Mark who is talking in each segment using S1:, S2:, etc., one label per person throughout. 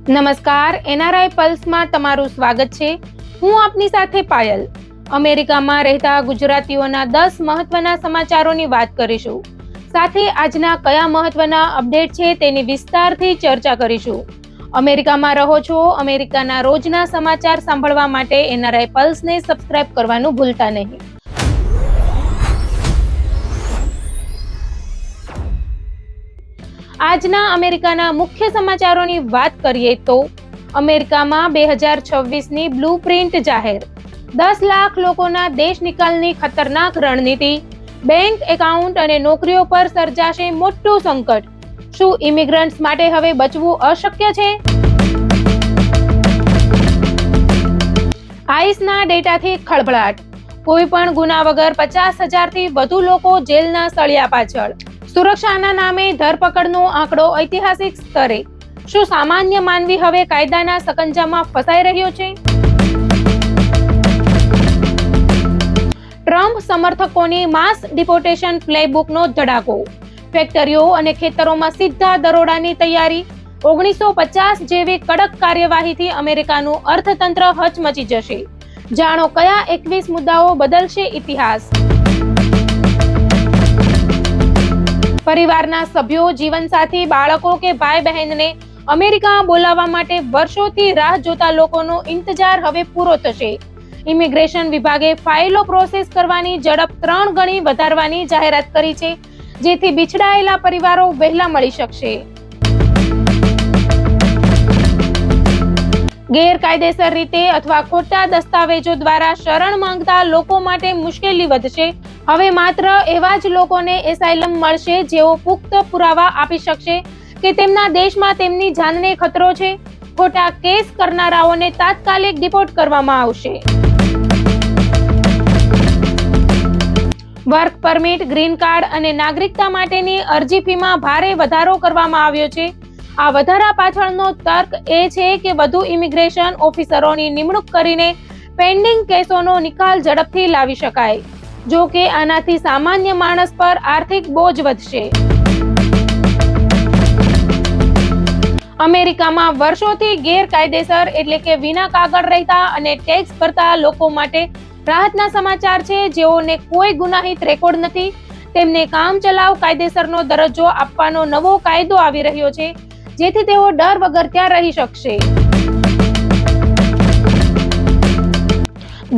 S1: નમસ્કાર, એનઆરઆઈ પલ્સમાં તમારું સ્વાગત છે. હું આપની સાથે પાયલ. અમેરિકામાં રહેતા ગુજરાતીઓના 10 મહત્વના સમાચારોની વાત કરીશું. સાથે આજના કયા મહત્વના અપડેટ છે તેની વિસ્તારથી ચર્ચા કરીશું. અમેરિકામાં રહો છો, અમેરિકાના રોજના સમાચાર સાંભળવા માટે એનઆરઆઈ પલ્સને સબસ્ક્રાઇબ કરવાનું ભૂલતા નહીં. આજના અમેરિકાના મુખ્ય સમાચારોની વાત કરીએ તો અમેરિકામાં 2026ની બ્લુપ્રિન્ટ જાહેર. 10 લાખ લોકોના દેશ નિકાલની ખતરનાક રણનીતિ. બેંક એકાઉન્ટ અને નોકરીઓ પર સર્જાશે મોટું સંકટ. શું ઇમિગ્રન્ટ્સ માટે હવે બચવું અશક્ય છે? આઈસના ડેટાથી ખળભળાટ. કોઈ પણ ગુના વગર 50,000થી વધુ લોકો જેલના સળિયા પાછળ. સુરક્ષાના નામે ધરપકડનો આંકડો ઐતિહાસિક સ્તરે. શું સામાન્ય માનવી હવે કાયદાના સકંજામાં ફસાઈ રહ્યો છે? ટ્રમ્પ સમર્થકોની માસ ડિપોર્ટેશન પ્લેબુકનો ધડાકો. ફેક્ટરીઓ અને ખેતરોમાં સીધા દરોડાની તૈયારી. 1950 જેવી કડક કાર્યવાહીથી અમેરિકાનું અર્થતંત્ર હચમચી જશે. જાણો કયા 21 મુદ્દાઓ બદલશે ઇતિહાસ. પરિવારના સભ્યો, જીવનસાથી, બાળકો કે ભાઈ બહેનને અમેરિકા બોલાવવા માટે વર્ષોથી રાહ જોતા લોકોનો ઇંતજાર હવે પૂરો થશે. ઇમિગ્રેશન વિભાગે ફાઇલો પ્રોસેસ કરવાની ઝડપ 3 ગણી વધારવાની જાહેરાત કરી છે, જેથી બિછડાયેલા પરિવારો વહેલા મળી શકશે. ગેરકાયદેસર રીતે અથવા ખોટા દસ્તાવેજો દ્વારા શરણ માંગતા લોકો માટે મુશ્કેલી વધશે. હવે માત્ર એવા જ લોકોને એસાઇલમ મળશે જેઓ પુખ્ત પુરાવા આપી શકશે કે તેમના દેશમાં તેમની જાનને ખતરો છે. ખોટા કેસ કરનારાઓને તાત્કાલિક ડિપોર્ટ કરવામાં આવશે. વર્ક પરમિટ, ગ્રીન કાર્ડ અને નાગરિકતા માટેની અરજી ફીમાં ભારે વધારો કરવામાં આવ્યો છે. આ વધારા પાછળનો તર્ક એ છે કે વધુ ઇમિગ્રેશન ઓફિસરોની નિમણૂક કરીને પેન્ડિંગ કેસોનો નિકાલ ઝડપથી લાવી શકાય. જો કે આનાથી સામાન્ય માણસ પર આર્થિક બોજ વધશે. અમેરિકામાં વર્ષોથી ગેરકાયદેસર એટલે કે વિના કાગળ રહેતા અને ટેક્સ ભરતા લોકો માટે રાહતના સમાચાર છે. જેઓને કોઈ ગુનાહિત રેકોર્ડ નથી, તેમને કામચલાઉ કાયદેસરનો દરજ્જો આપવાનો નવો કાયદો આવી રહ્યો છે, જેથી તેઓ ડર વગર ત્યાં રહી શકશે.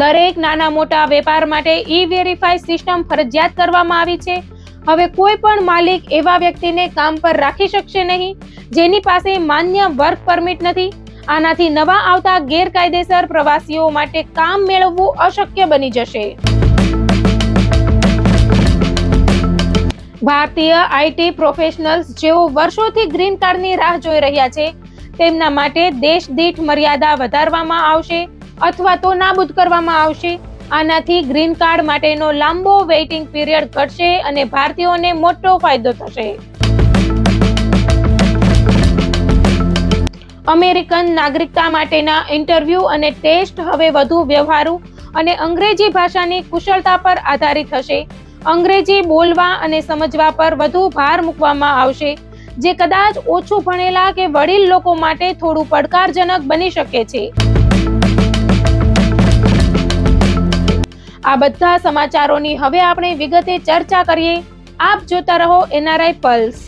S1: દરેક નાના મોટા વેપાર માટે ઈ-વેરીફાઈ સિસ્ટમ ફરજિયાત કરવામાં આવી છે. હવે કોઈ પણ માલિક એવા વ્યક્તિને કામ પર રાખી શકશે નહીં જેની પાસે માન્ય વર્ક પરમિટ નથી. આનાથી નવા આવતા ગેરકાયદેસર પ્રવાસીઓ માટે કામ મેળવવું અશક્ય બની જશે. ભારતીય આઈટી પ્રોફેશનલ્સ જેઓ વર્ષોથી ગ્રીન કાર્ડની રાહ જોઈ રહ્યા છે, તેમના માટે દેશ દીઠ મર્યાદા વધારવામાં આવશે અથવા તો નાબૂદ કરવામાં આવશે. આનાથી ગ્રીન કાર્ડ માટેનો લાંબો વેઇટિંગ પીરિયડ ઘટશે અને ભારતીયોને મોટો ફાયદો થશે. અમેરિકન નાગરિકતા માટેના ઇન્ટરવ્યૂ અને ટેસ્ટ હવે વધુ વ્યવહારુ અને અંગ્રેજી ભાષાની કુશળતા પર આધારિત હશે. અંગ્રેજી બોલવા અને સમજવા પર વધુ ભાર મૂકવામાં આવશે, જે કદાચ ઓછું ભણેલા કે વડીલ લોકો માટે થોડું પડકારજનક બની શકે છે. આ બધા સમાચારોની હવે આપણે વિગતે ચર્ચા કરીએ. આપ જોતા રહો એનઆરઆઈ પલ્સ.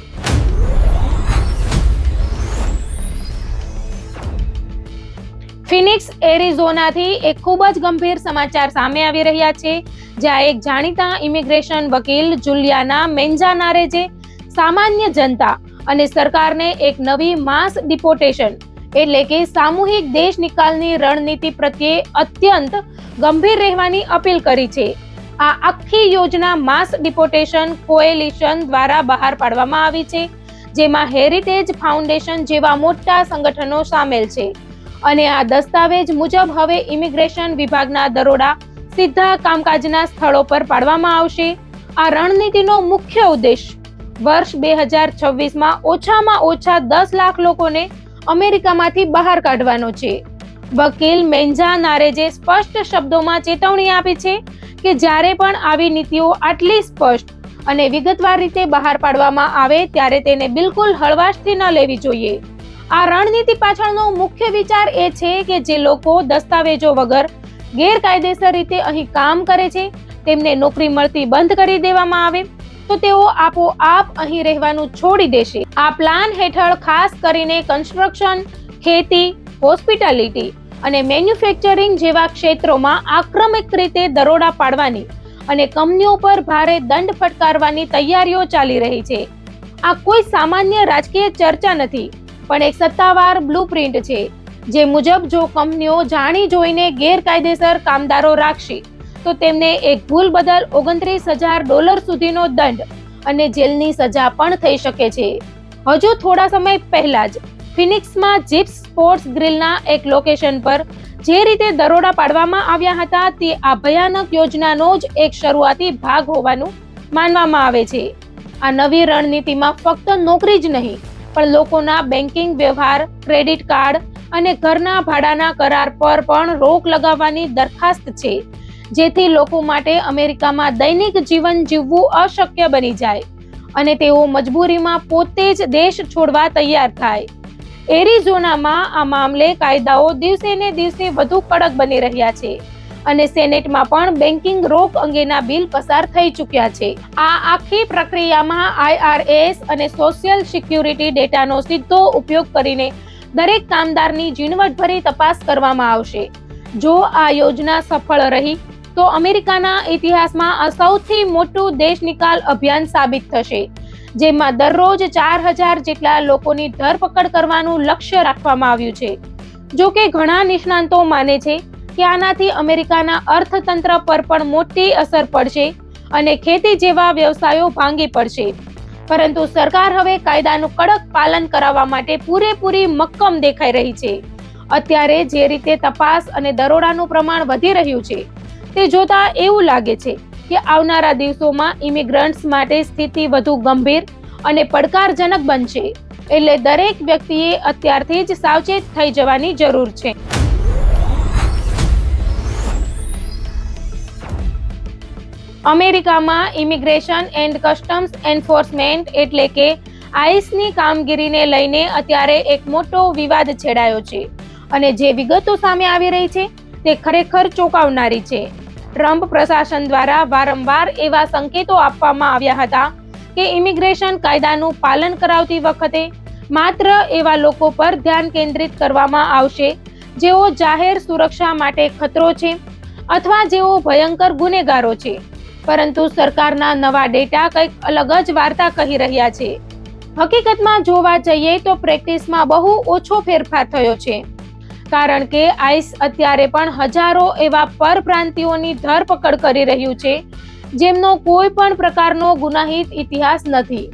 S1: ફિનિક્સ, એરિઝોનાથી એક ખૂબ જ ગંભીર સમાચાર સામે આવી રહ્યા છે, જ્યાં એક જાણીતા ઇમિગ્રેશન વકીલ જુલિયાના મેન્જાનારેજે સામાન્ય જનતા અને સરકારને એક નવી માસ ડિપોર્ટેશન એટલે કે સામૂહિક દેશ નિકાલની રણનીતિ પ્રત્યે અત્યંત ગંભીર રહેવાની અપીલ કરી છે. આ આખી યોજના માસ ડિપોર્ટેશન કોએલિશન દ્વારા બહાર પાડવામાં આવી છે, જેમાં હેરિટેજ ફાઉન્ડેશન જેવા મોટા સંગઠનો સામેલ છે. અને આ દસ્તાવેજ મુજબ હવે ઇમિગ્રેશન વિભાગના દરોડા સીધા કામકાજના સ્થળો પર પાડવામાં આવશે. આ રણનીતિનો મુખ્ય ઉદ્દેશ વર્ષ 2026માં ઓછામાં ઓછા 10 લાખ લોકોને અમેરિકામાંથી બહાર કાઢવાનો છે. વકીલ મેન્જાનારેજે સ્પષ્ટ શબ્દોમાં ચેતવણી આપી છે કે જ્યારે પણ આવી નીતિઓ આટલી સ્પષ્ટ અને વિગતવાર રીતે બહાર પાડવામાં આવે ત્યારે તેને બિલકુલ હળવાશથી ન લેવી જોઈએ. આ રણનીતિ પાછળનો મુખ્ય વિચાર એ છે કે જે લોકો દસ્તાવેજો વગર ગેરકાયદેસર રીતે અહીં કામ કરે છે તેમને નોકરી મળતી બંધ કરી દેવામાં આવે તો તેઓ આપોઆપ અહીં રહેવાનું છોડી દેશે. આ પ્લાન હેઠળ ખાસ કરીને કન્સ્ટ્રક્શન, ખેતી, હોસ્પિટાલિટી અને મેન્યુફેક્ચરિંગ જેવા ક્ષેત્રોમાં આક્રમક રીતે દરોડા પાડવાની અને કંપનીઓ પર ભારે દંડ ફટકારવાની તૈયારીઓ ચાલી રહી છે. આ કોઈ સામાન્ય રાજકીય ચર્ચા નથી, પણ એક સત્તાવાર બ્લુપ્રિન્ટ છે, જે મુજબ જો કંપનીઓ જાણી જોઈને ગેરકાયદેસર કામદારો રાખશે તો તેમને એક ભૂલ બદલ $29,000 સુધીનો દંડ અને જેલની સજા પણ થઈ શકે છે. હજુ થોડા સમય પહેલા જ ફિનિક્સમાં જીપ્સ સ્પોર્ટ્સ ગ્રીલના એક લોકેશન પર જે રીતે દરોડા પાડવામાં આવ્યા હતા તે આ ભયાનક યોજનાનો જ એક શરૂઆતી ભાગ હોવાનું માનવામાં આવે છે. આ નવી રણનીતિમાં ફક્ત નોકરી જ નહીં પણ લોકોના બેન્કિંગ વ્યવહાર, ક્રેડિટ કાર્ડ અને ઘરના ભાડાના કરાર પર પણ રોક લગાવવાની દરખાસ્ત છે, જેથી લોકો માટે અમેરિકામાં દૈનિક જીવન જીવવું અશક્ય બની જાય અને તેઓ મજબૂરીમાં પોતે જ દેશ છોડવા તૈયાર થાય. એરિઝોનામાં આ મામલે કાયદાઓ દિવસે ને દિવસે વધુ કડક બની રહ્યા છે અને સેનેટમાં પણ બેન્કિંગ રોક અંગેના બિલ પસાર થઈ ચૂક્યા છે. આ આખી પ્રક્રિયામાં IRS અને સોશિયલ સિક્યુરિટી ડેટાનો સીધો ઉપયોગ કરીને દરેક કામદારની ઝીણવટભરી તપાસ કરવામાં આવશે. જો આ યોજના સફળ રહી તો અમેરિકાના ઇતિહાસમાં આ સૌથી મોટું દેશ નિકાલ અભિયાન સાબિત થશે, જેમાં દરરોજ 4,000 જેટલા લોકોની ધરપકડ કરવાનું લક્ષ્ય રાખવામાં આવ્યું છે. જો કે ઘણા નિષ્ણાંતો માને છે કે આનાથી અમેરિકાના અર્થતંત્ર પર પણ મોટી અસર પડશે અને ખેતી જેવા વ્યવસાયો ભાંગી પડશે. પરંતુ સરકાર હવે કાયદાનું કડક પાલન કરાવવા માટે પૂરેપૂરી મક્કમ દેખાઈ રહી છે. અત્યારે જે રીતે તપાસ અને દરોડાનું પ્રમાણ વધી રહ્યું છે તે જોતા એવું લાગે છે કે આવનારા દિવસોમાં ઇમિગ્રન્ટ્સ માટે સ્થિતિ વધુ ગંભીર અને પડકારજનક બનશે. એટલે દરેક વ્યક્તિએ અત્યારથી જ સાવચેત થઈ જવાની જરૂર છે. અમેરિકામાં ઇમિગ્રેશન એન્ડ કસ્ટમ્સ એન્ફોર્સમેન્ટ એટલે કે આઈસની કામગીરીને લઈને અત્યારે એક મોટો વિવાદ છેડાયો છે અને જે વિગતો સામે આવી રહી છે તે ખરેખર ચોંકાવનારી છે. ટ્રમ્પ પ્રશાસન દ્વારા વારંવાર એવા સંકેતો આપવામાં આવ્યા હતા કે ઇમિગ્રેશન કાયદાનું પાલન કરાવતી વખતે માત્ર એવા લોકો પર ધ્યાન કેન્દ્રિત કરવામાં આવશે જેઓ જાહેર સુરક્ષા માટે ખતરો છે અથવા જેઓ ભયંકર ગુનેગારો છે. પરંતુ સરકારના નવા ડેટા કંઈક અલગ જ વાર્તા કહી રહ્યા છે. હકીકતમાં જોવા જઈએ તો પ્રેક્ટિસમાં બહુ ઓછો ફેરફાર થયો છે, કારણ કે આઈસ અત્યારે પણ હજારો એવા પરપ્રાંતિયોની ધરપકડ કરી રહ્યું છે જેમનો કોઈ પણ પ્રકારનો ગુનાહિત ઇતિહાસ નથી.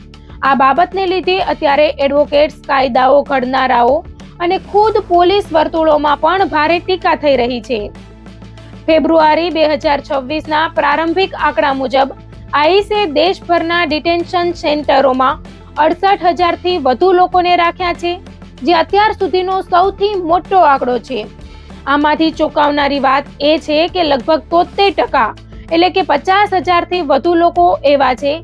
S1: આ બાબતને લીધે અત્યારે એડવોકેટ્સ, કાયદાઓ ઘડનારાઓ અને ખુદ પોલીસ વર્તુળોમાં પણ ભારે ટીકા થઈ રહી છે. ફેબ્રુઆરી 2026ના પ્રારંભિક આંકડા મુજબ આઈસે દેશભરના ડિટેન્શન સેન્ટરોમાં 68,000થી વધુ લોકોને રાખ્યા છે, જે અત્યાર સુધીનો સૌથી મોટો આંકડો છે. આમાંથી ચોંકાવનારી વાત એ છે કે લગભગ 73% એટલે કે 50,000થી વધુ લોકો એવા છે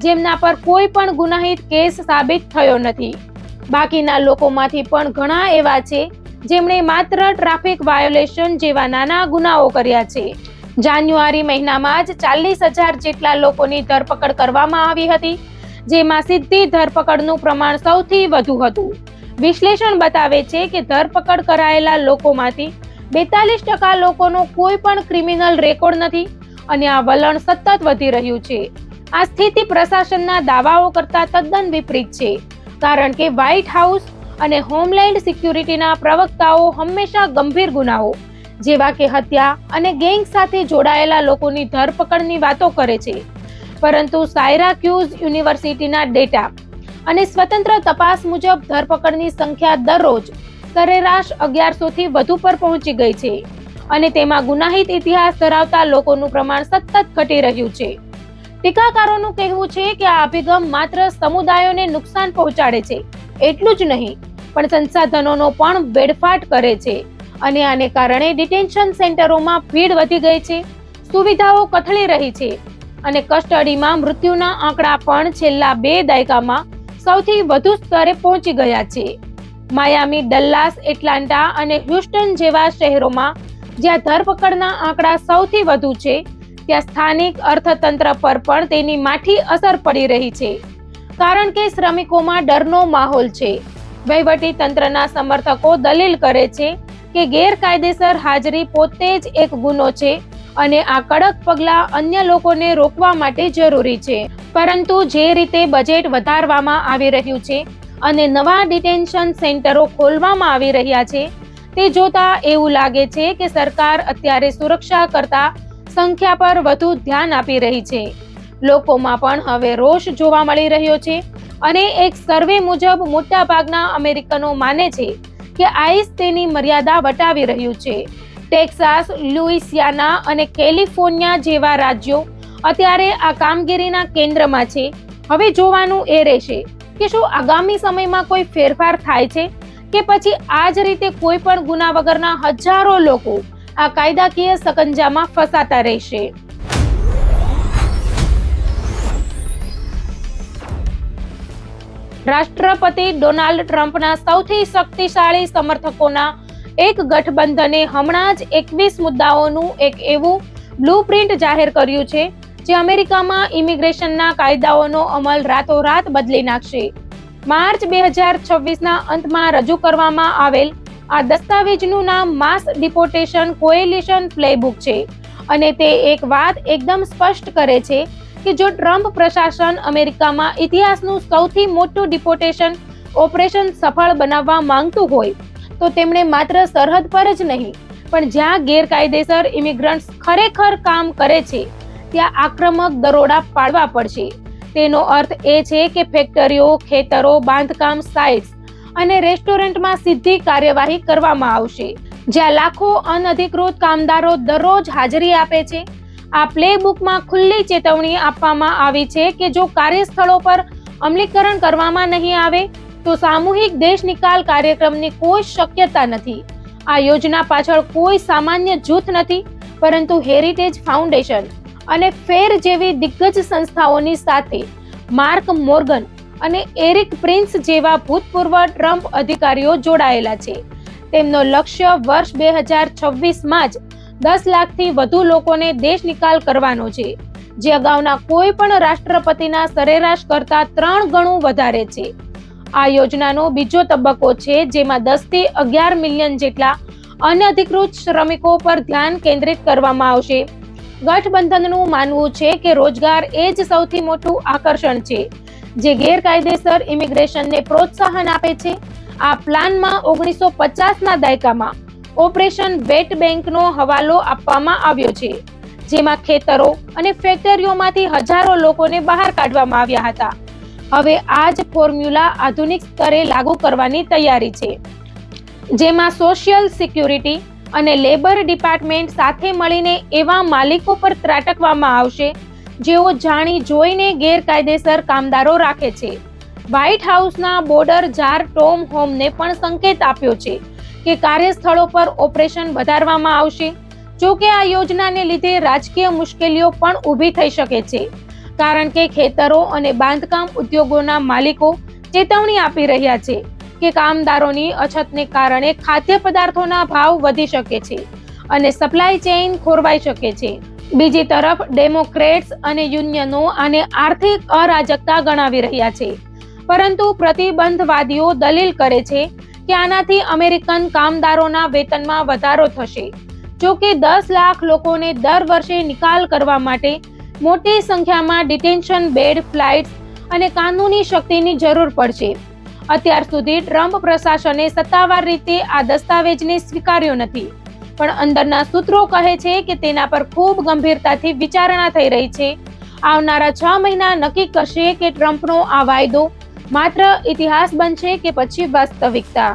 S1: જેમના પર કોઈ પણ ગુનાહિત કેસ સાબિત થયો નથી. બાકીના લોકોમાંથી પણ ઘણા એવા છે જેમણે માત્ર ટ્રાફિક વાયોલેશન જેવા નાના ગુનાઓ કર્યા છે. જાન્યુઆરી મહિનામાં જ 40,000 જેટલા લોકોની ધરપકડ કરવામાં આવી હતી, જેમાં સીધી ધરપકડનું પ્રમાણ સૌથી વધુ હતું. વિશ્લેષણ બતાવે છે કે ધરપકડ કરાયેલા લોકોમાંથી 42% લોકોનો કોઈ પણ ક્રિમિનલ રેકોર્ડ નથી અને આ વલણ સતત વધી રહ્યું છે. આ સ્થિતિ પ્રશાસનના દાવાઓ કરતા તદ્દન વિપરીત છે, કારણ કે વ્હાઇટ હાઉસ અને હોમલેન્ડ સિક્યુરિટીના પ્રવક્તાઓ હંમેશા ગંભીર ગુનાઓ જેવા કે હત્યા અને ગેંગ સાથે જોડાયેલા લોકોની ધરપકડની વાતો કરે છે. પરંતુ સાયરાક્યુઝ યુનિવર્સિટીના ડેટા અને સ્વતંત્ર તપાસ મુજબ ધરપકડની સંખ્યા દરરોજ સરેરાશ 1100થી વધુ પર પહોંચી ગઈ છે અને તેમાં ગુનાહિત ઇતિહાસ ધરાવતા લોકોનું પ્રમાણ સતત ઘટી રહ્યું છે. ટીકાકારોનું કહેવું છે કે આ અભિગમ માત્ર સમુદાયોને નુકસાન પહોંચાડે છે એટલું જ નહીં, પણ સંસાધનોનો પણ વેડફાટ કરે છે અને આને કારણે ડિટેન્શન સેન્ટરોમાં ભીડ વધી ગઈ છે, સુવિધાઓ કથળી રહી છે અને કસ્ટડીમાં મૃત્યુના આંકડા પણ છેલ્લા 2 દાયકામાં સૌથી વધુ સ્તરે પહોંચી ગયા છે. માયામી, ડલ્લાસ, એટલાન્ટા અને હ્યુસ્ટન જેવા શહેરોમાં જ્યાં ધરપકડના આંકડા સૌથી વધુ છે, ત્યાં સ્થાનિક અર્થતંત્ર પર પણ તેની માઠી અસર પડી રહી છે, કારણ કે શ્રમિકોમાં ડરનો માહોલ છે. વહીવટી તંત્રના સમર્થકો દલીલ કરે છે કે ગેરકાયદેસર હાજરી પોતે જ એક ગુનો છે અને આ કડક પગલાં અન્ય લોકોને રોકવા માટે જરૂરી છે. પરંતુ જે રીતે બજેટ વધારવામાં આવી રહ્યું છે અને નવા ડિટેન્શન સેન્ટરો ખોલવામાં આવી રહ્યા છે, તે જોતા એવું લાગે છે કે સરકાર અત્યારે સુરક્ષા કરતા સંખ્યા પર વધુ ધ્યાન આપી રહી છે. લોકોમાં પણ હવે રોષ જોવા મળી રહ્યો છે અને એક સર્વે મુજબ મોટા ભાગના અમેરિકનો માને છે કે આઈસ તેની મર્યાદા વટાવી રહ્યું છે. ટેક્સાસ, લુઇસિયાના અને કેલિફોર્નિયા જેવા રાજ્યો અત્યારે આ કામગીરીના કેન્દ્રમાં છે. હવે જોવાનું એ રહેશે કે શું આગામી સમયમાં કોઈ ફેરફાર થાય છે કે પછી આ જ રીતે કોઈ પણ ગુના વગરના હજારો લોકો આ કાયદાકીય સકંજામાં ફસાતા રહેશે. રાષ્ટ્રપતિ ડોનાલ્ડ ટ્રમ્પના સૌથી શક્તિશાળી સમર્થકોના એક ગઠબંધને હમણાં જ 21 મુદ્દાઓનું એક એવું બ્લુપ્રિન્ટ જાહેર કર્યું છે જે અમેરિકામાં ઇમિગ્રેશનના કાયદાઓનો અમલ રાતોરાત બદલી નાખશે. માર્ચ 2026ના અંતમાં રજૂ કરવામાં આવેલ આ દસ્તાવેજનું નામ માસ ડિપોર્ટેશન કોએલિશન પ્લેબુક છે અને તે એક વાત એકદમ સ્પષ્ટ કરે છે કે જો ટ્રમ્પ પ્રશાસન અમેરિકામાં ઇતિહાસનું સૌથી મોટું ડિપોર્ટેશન ઓપરેશન સફળ બનાવવા માંગતું હોય તો તેમણે માત્ર સરહદ પર જ નહીં પણ જ્યાં ગેરકાયદેસર ઇમિગ્રન્ટ્સ ખરેખર કામ કરે છે ત્યાં આક્રમક દરોડા પાડવા પડશે. તેનો અર્થ એ છે કે ફેક્ટરીઓ, ખેતરો, બાંધકામ સાઇટ્સ અને રેસ્ટોરન્ટમાં સીધી કાર્યવાહી કરવામાં આવશે, જ્યાં લાખો અનધિકૃત કામદારો દરરોજ હાજરી આપે છે. આ પ્લેબુકમાં ખુલ્લી ચેતવણી આપવામાં આવી છે કે જો કાર્યસ્થળો પર અમલીકરણ કરવામાં નહીં આવે તો સામૂહિક દેશ નિકાલ કાર્યક્રમની કોઈ શક્યતા નથી. આ યોજના પાછળ કોઈ સામાન્ય જૂથ નથી, પરંતુ હેરિટેજ ફાઉન્ડેશન અને ફેર જેવી દિગ્ગજ સંસ્થાઓની સાથે માર્ક મોર્ગન અને એરિક પ્રિન્સ જેવા ભૂતપૂર્વ ટ્રમ્પ અધિકારીઓ જોડાયેલા છે. તેમનો લક્ષ્ય વર્ષ 2026માં જ 10 લાખથી વધુ લોકોને દેશ નિકાલ કરવાનો છે, જે અગાઉના કોઈ પણ રાષ્ટ્રપતિના સરેરાશ કરતા 3 ગણું વધારે છે. આ યોજનાનો બીજો તબક્કો છે જેમાં 10 થી 11 મિલિયન જેટલા અનધિકૃત શ્રમિકો પર ધ્યાન કેન્દ્રિત કરવામાં આવશે. ગઠબંધનનું માનવું છે કે રોજગાર એ જ સૌથી મોટું આકર્ષણ છે જે ગેરકાયદેસર ઇમિગ્રેશનને પ્રોત્સાહન આપે છે. આ પ્લાનમાં 1950ના દાયકામાં ઓપરેશન વેટ બેંકનો હવાલો આપવામાં આવ્યો છે, જેમાં ખેતરો અને ફેક્ટરીઓમાંથી હજારો લોકોને બહાર કાઢવામાં આવ્યા હતા. હવે આ જ ફોર્મ્યુલા આધુનિક સ્તરે લાગુ કરવાની તૈયારી છે, જેમાં સોશિયલ સિક્યુરિટી અને લેબર ડિપાર્ટમેન્ટ સાથે મળીને એવા માલિકો પર ત્રાટકવામાં આવશે જેઓ જાણી જોઈને ગેરકાયદેસર કામદારો રાખે છે. વ્હાઇટ હાઉસના બોર્ડર જાર ટોમ હોમને પણ સંકેત આપ્યો છે કે કાર્યસ્થળો પર ઓપરેશન વધારવામાં આવશે. જો કે આ યોજનાને લીધે રાજકીય મુશ્કેલીઓ પણ ઊભી થઈ શકે છે, કારણ કે ખેતરો અને બાંધકામ ઉદ્યોગોના માલિકો ચેતવણી આપી રહ્યા છે કે કામદારોની અછતને કારણે ખાદ્ય પદાર્થોના ભાવ વધી શકે છે અને સપ્લાય ચેઇન ખોરવાઈ શકે છે. બીજી તરફ ડેમોક્રેટ્સ અને યુનિયનો આને આર્થિક અરાજકતા ગણાવી રહ્યા છે, પરંતુ પ્રતિબંધવાદીઓ દલીલ કરે છે કે આનાથી અમેરિકન કામદારોના વેતનમાં વધારો થશે. જો કે 10 લાખ લોકોને દર વર્ષે નિકાલ કરવા માટે મોટી સંખ્યામાં ડિટેન્શન બેડ, ફ્લાઇટ્સ અને કાનૂની શક્તિની જરૂર પડશે. અત્યાર સુધી ટ્રમ્પ પ્રશાસને સત્તાવાર રીતે આ દસ્તાવેજને સ્વીકાર્યો નથી, પણ અંદરના સૂત્રો કહે છે કે તેના પર ખૂબ ગંભીરતાથી વિચારણા થઈ રહી છે. આવનારા 6 મહિના નક્કી કરશે કે ટ્રમ્પનો આ વાયદો માત્ર ઇતિહાસ બનશે કે પછી વાસ્તવિકતા.